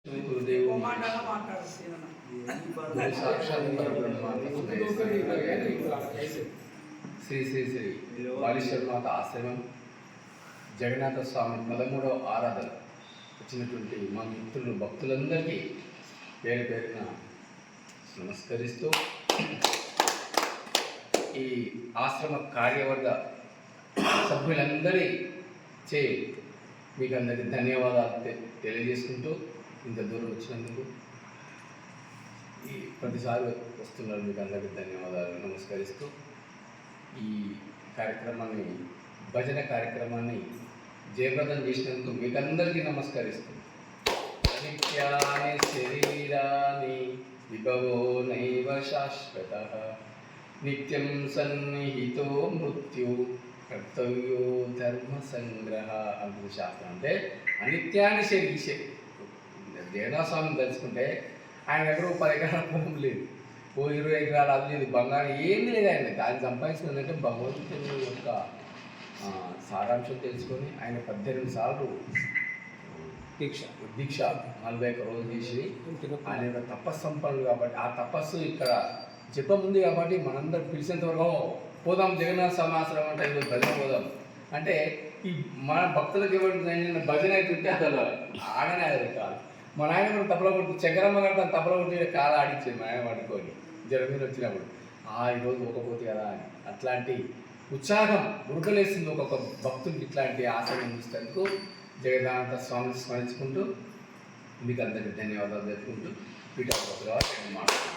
శ్రీ శ్రీ శ్రీ బాలీశ్వరమాత ఆశ్రమం జగన్నాథ స్వామి 13వ ఆరాధన వచ్చినటువంటి మా మిత్రులు భక్తులందరికీ పేరు పేరున నమస్కరిస్తూ ఈ ఆశ్రమ కార్యవర్గ సభ్యులందరి చే మీకు అందరికీ ధన్యవాదాలు తెలియజేసుకుంటూ ఇంత దూరం వచ్చినందుకు ఈ ప్రతిసారి వస్తున్నారు, మీకు అందరికీ ధన్యవాదాలు నమస్కరిస్తూ ఈ కార్యక్రమాన్ని భజన కార్యక్రమాన్ని జయప్రదం చేసినందుకు మీకు అందరికీ నమస్కరిస్తూ నిత్యాని శరీరాని విభవో నైవ శాశ్వత నిత్యం సన్నిహితో మృత్యు కర్తవ్యో ధర్మ సంగ్రహ అంటుంది శాస్త్రం. అంటే అనిత్యాన్ని శరీరం జగన్నాథస్వామిని తెలుసుకుంటే ఆయన దగ్గర 10 ఎకరాల పొలం లేదు, 20 ఎకరాలు అది లేదు, బంగారం ఏమీ లేదు. ఆయన సంపాదించుకుందంటే భగవంతుని యొక్క సారాంశం తెలుసుకొని ఆయన 18 సార్లు దీక్ష 41 రోజులు చేసి ఆయన యొక్క తపస్సంపన్నులు కాబట్టి ఆ తపస్సు ఇక్కడ జపం ఉంది కాబట్టి మనందరం పిలిచేంత వరకు పోదాం జగన్నాథ సమాశ్రమం అంటే ఈరోజు భజన పోదాం అంటే ఈ మన భక్తులకు ఎవరు భజన అవుతుంటే అసలు ఆడనే అది కాదు. మా నాయన కూడా తప్పల కొడుకు చక్రమ్మ గట్ట తప్పల కొట్టి కాలు ఆడించేది మా ఆయన పట్టుకొని జ్వరం మీద వచ్చినప్పుడు ఈరోజు పోకపోతే కదా అని అట్లాంటి ఉత్సాహం ఉడకలేస్తుంది ఒక్కొక్క భక్తుడికి. ఇట్లాంటి ఆశయం ఇస్తేందుకు జగన్నాథ స్వామిని స్మరించుకుంటూ మీకు అందరికీ ధన్యవాదాలు తెలుపుకుంటూ పీఠాధిపతులుగా నేను మాట్లాడుతున్నాను.